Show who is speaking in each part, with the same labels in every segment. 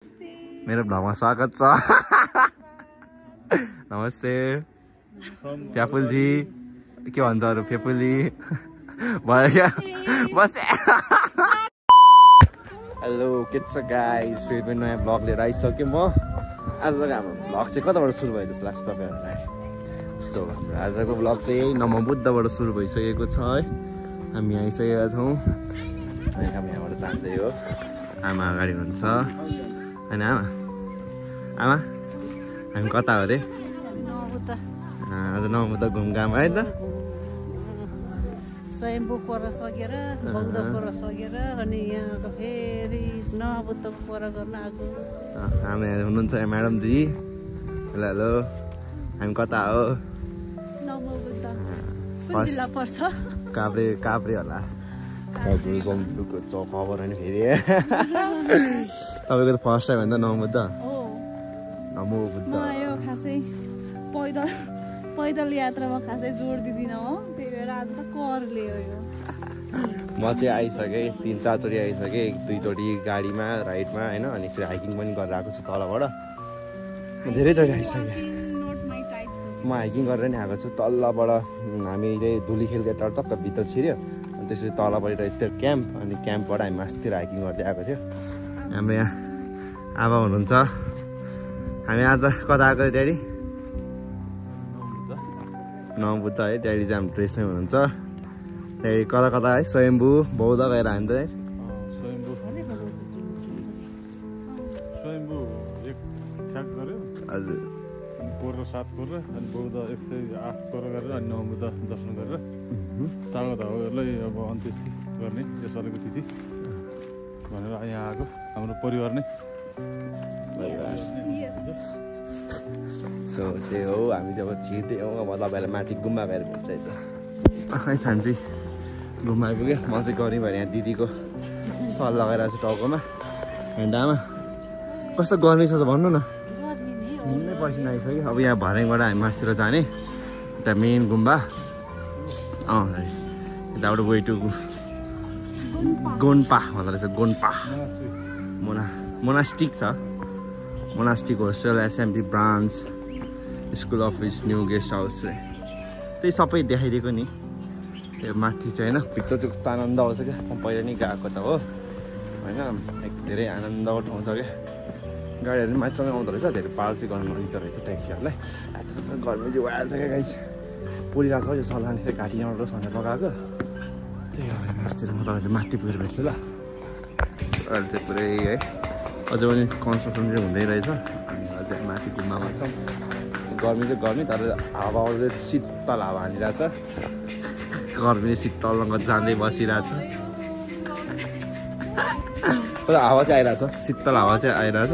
Speaker 1: मेरो भ्लगमा स्वागत छ। नमस्ते प्यापुलजी, के भन्छ अरू फेपुली भयो क्या बस। हेलो के छ गाइस, फेरि पनि नयाँ भ्लग लिएर आइसकेँ म। आजको हाम्रो भ्लग चाहिँ कताबाट सुरु भयो जस्तो लाग्छ तपाईँहरूलाई? सो हाम्रो आजको भ्लग चाहिँ नमोबुद्धबाट सुरु भइसकेको छ है। हामी आइसकेका छौँ अनि हामी यहाँबाट जाँदै हो। आमा अगाडि हुनुहुन्छ होइन? आमा हामी कता हो अरे? आज नमोबुद्ध घुमघाम है त।
Speaker 2: स्वयम्भू पर सकेर बौद्ध पर सकेर अनि यहाँको फेरि नमोबुद्धको पर गर्न आएको।
Speaker 1: हामी हुनुहुन्छ म्याडमजी। हेलो हेलो, हामी कता हो?
Speaker 2: नमोबुद्ध कुन जिल्ला पर्छ?
Speaker 1: काभ्रे काभ्रे होला। काभ्रे जम्बुको खबर होइन फेरि। तपाईँको त फर्स्ट टाइम होइन त नमोबुद्ध? नमोबुद्ध
Speaker 2: यो खासै पैदल यात्रामा खासै जोड दिँदिनँ हो, त्यही भएर आज त कर लियो यो।
Speaker 1: म चाहिँ आइसकेँ, 3-4 चोटि आइसकेँ, 2 चोटि गाडीमा राइडमा होइन, अनि एकचोटि हाइकिङ पनि गरेर आएको छु तलबाट। धेरैचोटि आइसकेँ। म हाइकिङ गरेर नि आएको छु तलबाट। हामीले धुलीखेलको यता टक्क भित्र छिर्यो अनि त्यसपछि तलबाट रहेछ त्यो क्याम्प, अनि क्याम्पबाट हामी मास्तिर हाइकिङ गर्दै आएको थियो। हाम्रो यहाँ आमा हुनुहुन्छ। हामी आज कता आएको ड्याडी? नमोबुद्ध है। ड्याडी चाहिँ हाम्रो ड्रेसमै हुनुहुन्छ। ड्याडी कता कता है? स्वयम्भू बौद्ध गएर हामी त है।
Speaker 3: स्वयम्भू एक ठ्याक गऱ्यो
Speaker 1: हजुर,
Speaker 3: अनि 4-7 गरेर अनि बौद्ध 108 गरेर अनि नमोबुद्ध दर्शन गरेर तागो धागोहरूलाई अब अन्त्येष्टि गर्ने यसपालिको तिथि भनेर यहाँ आएको हाम्रो परिवार नै।
Speaker 1: सो त्यही हो, हामी चाहिँ अब छिर्दै हो। अब तपाईँलाई माथि गुम्बा गएर भेट्छ है त। खै सान्छी गुम्बा आइपुग्यो। म चाहिँ गरेँ भने यहाँ दिदीको सल लगाइरहेको छु टाउकोमा। होइन आमा कस्तो गर्मी छ त भन्नु न। हिँड्नै पसिना आइसक्यो। अब यहाँ भर्याङबाट हामी मासतिर जाने यता मेन गुम्बा। यताबाट वे टु गोन्पा भन्दो रहेछ। गोन्पा मोनास्टिक छ। Monastic hostel, SMP branch, school office, new guest house त्यही सबै देखाइदिएको नि। त्यो माथि चाहिँ होइन, भित्र चाहिँ कस्तो आनन्द आउँछ क्या। म पहिला नि गएको त हो होइन, धेरै आनन्दको ठाउँ छ क्या। गाडीहरू पनि माथिसँगै आउँदो रहेछ। धेरै पाल चाहिँ गर्नु दिँदो रहेछ ट्याक्सीहरूलाई। गर्मी चाहिँ भइहाल्छ क्या गाई। पोलिरहेको छ यो सल्लाहले चाहिँ घाँटी यहाँबाट सन्देश लगाएको। त्यही हो मासतिर म तपाईँले माथि पुगेर भेट्छु ल। अहिले चाहिँ पुरै है अझै पनि कन्स्ट्रक्सन चाहिँ हुँदै रहेछ। अनि अझै माथि गुम्बामा छ। गर्मी चाहिँ गर्मी, तर हावा चाहिँ शीतल हावा हानिरहेछ। गर्मीले शीतल रङ्ग जाँदै बसिरहेछ। तर हावा चाहिँ आइरहेछ, शीतल हावा चाहिँ आइरहेछ।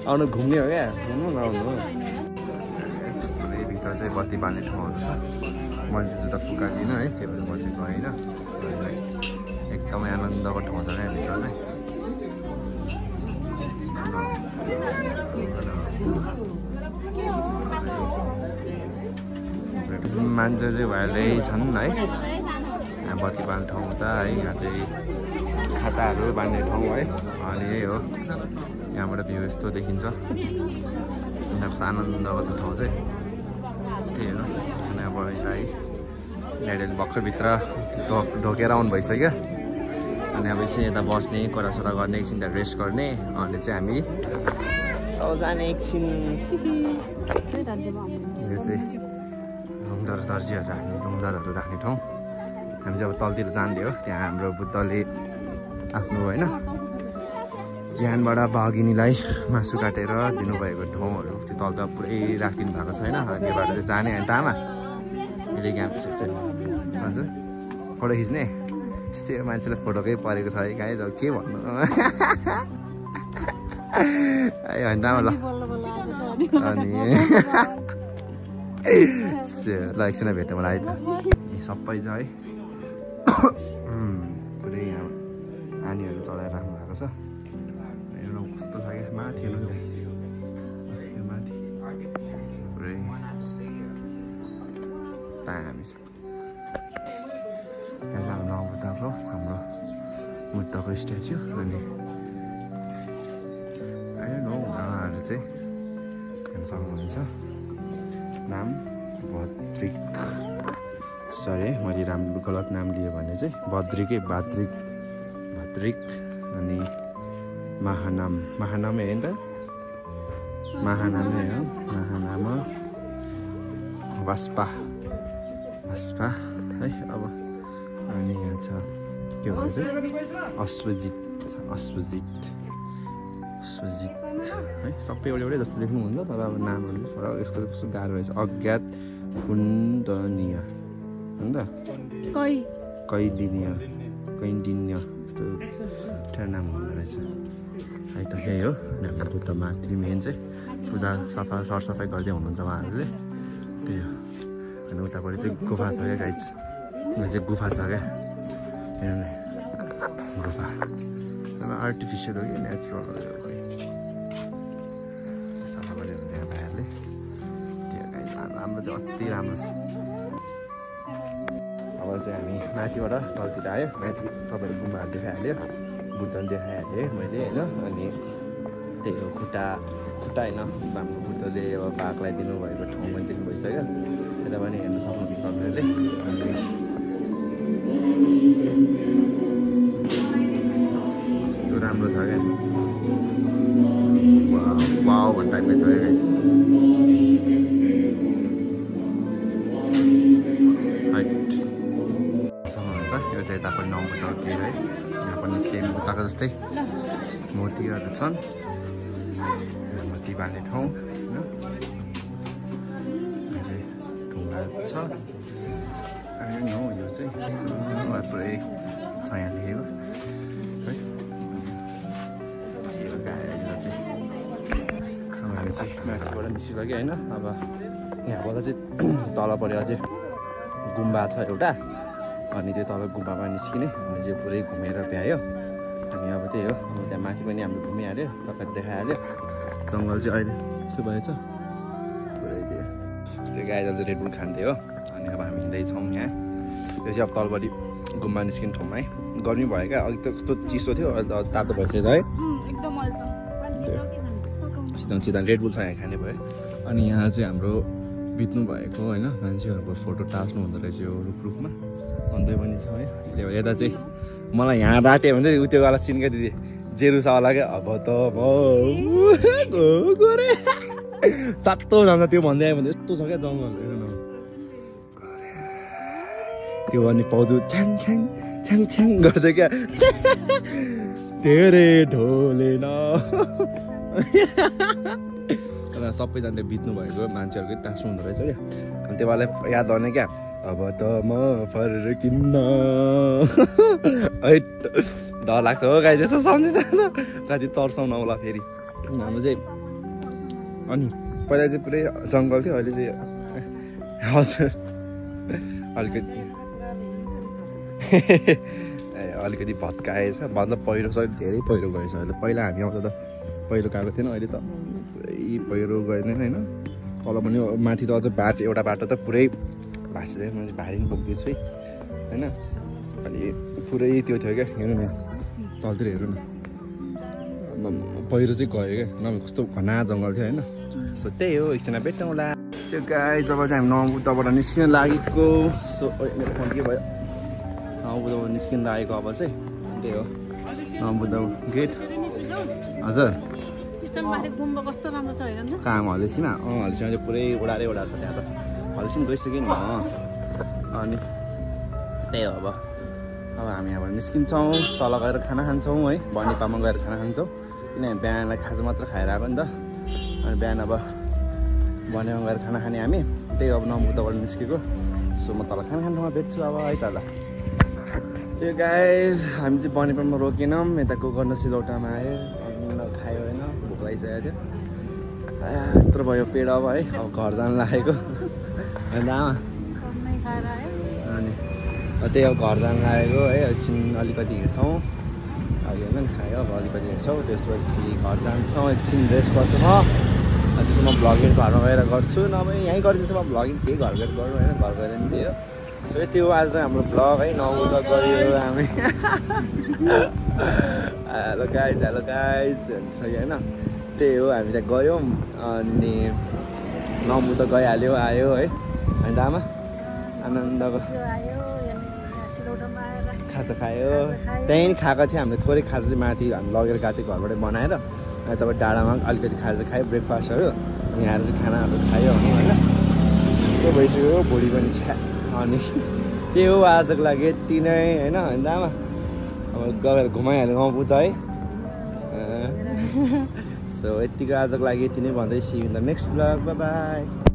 Speaker 1: आउनु घुम्ने हो क्या, घुम्नु नआउनु। पुरै भित्र चाहिँ बत्ती बाल्ने ठाउँहरू छ। मान्छे जुत्ता फुकादिनँ है, त्यही भएर म चाहिँ गएन। एकदमै आनन्दको ठाउँ छ क्या भित्र चाहिँ। मान्छे चाहिँ भइहाल्दै छन् है। यहाँ बत्ती बाल्ने ठाउँ त है, यहाँ चाहिँ खाताहरू बाँड्ने ठाउँ है। अनि यही हो, यहाँबाट भ्यू यस्तो देखिन्छ। कस्तो आनन्दको छ ठाउँ चाहिँ, त्यही हो। अनि अब यता है ड्याडीले भर्खर भित्र ढोकेर आउनु भइसक्यो। अनि अब एकछिन यता बस्ने, कोरासोरा गर्ने, एकछिन त्यहाँ रेस्ट गर्ने, अनि चाहिँ हामी जाने एकछिन। यो चाहिँ दर्जीहरू राख्ने, ढुङ्गारहरू राख्ने ठाउँ। हामी चाहिँ अब तलतिर जाँदै हो। त्यहाँ हाम्रो बुद्धले आफ्नो होइन ज्यानबाट भगिनीलाई मासु काटेर दिनुभएको ठाउँहरू चाहिँ तल त पुरै राखिदिनु भएको छ होइन। अनि योबाट चाहिँ जाने होइन त आमा? अहिले यहाँ चाहिँ भन्छ फोटो खिच्ने। यस्तै मान्छेलाई फोटोकै परेको छ है गाई, के भन्नु। होइन त आमा ल। अनि ल एकछिन भेट्यो मलाई त। सबै छ है, पुरै यहाँ पानीहरू चढाएर राख्नु भएको छ। हेर्नु कस्तो छ क्या माथि, हेर्नु माथि पुरै दामी छ। नमोबुद्धको हो हाम्रो बुद्धको स्ट्याच्यु अनि उहाँहरू चाहिँ हेर्न सक्नुहुन्छ नाम भद्रिक सरी मैले राम्रो गलत नाम लिएँ भने चाहिँ भद्रिक अनि महानामै है नि त महानामै हो महानाम वास्पा है अब अनि यहाँ छ के भन्छ अश्वजित है सबै एउटै जस्तो देख्नुहुन्छ तर अब नामहरू फरक यसको कस्तो गाह्रो रहेछ अज्ञात कुण्डनीय हो नि त कैदिन्य यस्तो नाम हुँदो रहेछ है त यही हो हाम्रो बुद्ध माथि मेन चाहिँ पूजा सरसफाइ गर्दै हुनुहुन्छ उहाँहरूले त्यही हो अनि उतापट्टि चाहिँ गुफा छ क्या गाइज यहाँ चाहिँ गुफा छ क्या हेर्नु न गुफा आर्टिफिसियल हो कि नेचुरल हो सफा गरेर हुँदैन भाइहरूले त्यो गाइज राम्रो चाहिँ अति राम्रो छ अब चाहिँ हामी माथिबाट तलतिर आयो माथि तपाईँहरू गुम्बाहरू देखाइहाल्यो बुद्ध देखाइहालेँ मैले होइन अनि त्यही हो खुट्टा होइन हाम्रो बुद्धले अब बाघलाई दिनुभएको ठाउँमा दिनु भइसक्यो यता पनि हेर्न सक्नुहुन्छ तपाईँहरूले कस्तो राम्रो छ क्या वाउ भन्ने टाइपकै छ क्या सक्नुहुन्छ यो चाहिँ यता पनि नौबुद्धको गेट है यहाँ पनि सेम उताको जस्तै मूर्तिहरू छन् मूर्ति बाँध्ने ठाउँ होइन ढुङ्गा छ अनि हो यो चाहिँ पुरै छ यहाँ लेखेको है यो गाईहरू चाहिँ माथिबाट निस्किसक्यो होइन अब यहाँबाट चाहिँ तलपट्टि अझै गुम्बा छ एउटा अनि त्यो तल गुम्बामा निस्किने अनि चाहिँ पुरै घुमेर भ्यायो अनि अब त्यही हो त्यहाँ माथि पनि हाम्रो घुमिहाल्यो तपाईँले देखाइहाल्यो जङ्गल चाहिँ अहिले यस्तो भएछ पुरै त्यो गाईले चाहिँ रेडबुल खान्थ्यो हो अनि अब हामी हिँड्दैछौँ यहाँ त्यो चाहिँ अब तलपट्टि गुम्बा निस्किने ठाउँमा है गर्मी भयो क्या अघि त कस्तो चिसो थियो अहिले त अझ तातो भइसकेछ है सिधन रेडबुल छ यहाँ खाने भयो अनि यहाँ चाहिँ हाम्रो बित्नु भएको होइन मान्छेहरूको फोटो टाँच्नु हुँदो रहेछ यो रुखमा अन्दै पनि छ है यता चाहिँ मलाई यहाँ राते भने चाहिँ त्यो वाला सिन क्या दिदी जेरुसावाला क्या अब त गरे सातो जान्छ त्यो भन्दै आयो भने यस्तो छ क्या जङ्गल हेर्नु न त्यो अनि पाउजु छ्याङ छ्याङ छ्याङ छ्याङ गर्दै क्या धेरै ढोले न सबैजनाले बित्नु भएको मान्छेहरूको टाँच्नु हुँदो रहेछ क्या अनि त्यो वाला याद आउने क्या अब त म फर्किन्न डर लाग्छ हो गाई त्यसो सम्झिँदैन राति तर्साउन आउला फेरि हाम्रो चाहिँ अनि पहिला चाहिँ पुरै जङ्गल थियो अहिले चाहिँ हजुर अलिकति भत्काएछ मतलब पहिरो छ धेरै पहिरो गएछ अहिले पहिला हामी आउँदा त पहिरो गएको थिएन अहिले त पुरै पहिरो गएन होइन तल पनि माथि त अझ बाटो एउटा बाटो त पुरै भाँच्दै मैले भारी पनि बोक्दैछु है होइन अनि पुरै त्यो थियो क्या हेर्नु न तलतिर हेर्नु न पहिरो चाहिँ गयो क्या नभए कस्तो घना जङ्गल थियो होइन सो त्यही हो एकजना भेटौँला त्यो गाई जब चाहिँ हामी नौबुद्धबाट निस्किन लागेको सो मेरो फोन के भयो नौबुद्धबाट निस्किन लागेको अब चाहिँ त्यही हो नौबुद्ध गेट हजुर कहाँ हलेसीमा हलेसीमा चाहिँ पुरै उडाएरै उडाएको छ त्यहाँ त हलेसी पनि गइसक्यो नि अनि त्यही हो अब हामी यहाँबाट निस्किन्छौँ तल गएर खाना खान्छौँ है बनिपामा गएर खाना खान्छौँ किनभने बिहानलाई खाजा मात्र खाएर आएको नि त अनि बिहान अब बनिपामा गएर खाना खाने हामी त्यही अब नौबुद्धबाट निस्केको सो म तल खाना खाने ठाउँमा भेट्छु अब है त ल त्यो गाइस हामी चाहिँ बनिपामा रोकेनौँ यता कुकर्न सिलौटामा आयो खायो होइन भोक लागिसकेको थियो यत्रो भयो पेट अब है अब घर जानु लागेको अन्त आमा अनि त्यही अब घर जानु लागेको है एकछिन अलिकति हिँड्छौँ अघि होइन खायो अब अलिकति हिँड्छौँ त्यसपछि घर जान्छौँ एकछिन रेस्ट गर्छौँ त्यसमा म भ्लगिङको घरमा गएर गर्छु नभए यहीँ गरिदिन्छु म भ्लगिङ केही घर गएर गर्नु होइन घर गएर नि त्यही हो सो यति हो आज हाम्रो भ्लग है नौबुद्ध गयो हामी हेलो गाइज हुन्छ होइन त्यही हो हामी त्यहाँ गयौँ अनि नौबुद्ध गइहाल्यो आयो है अनि आमा आनन्दको खाजा खायो त्यहीँ खाएको थियो हामीले थोरै खाजा चाहिँ माथि हामी लगेर गएको थियो घरबाट बनाएर अनि तपाईँ डाँडामा अलिकति खाजा खायो ब्रेकफास्टहरू अनि आएर चाहिँ खानाहरू खायो होइन त्यो भइसक्यो भोलि पनि छ अनि त्यही हो आजको लागि यति नै होइन होइन आमा अब गएर घुमाइहाल्यो नौबुद्ध है सो यतिको आजको लागि यति नै भन्दै see in the next blog by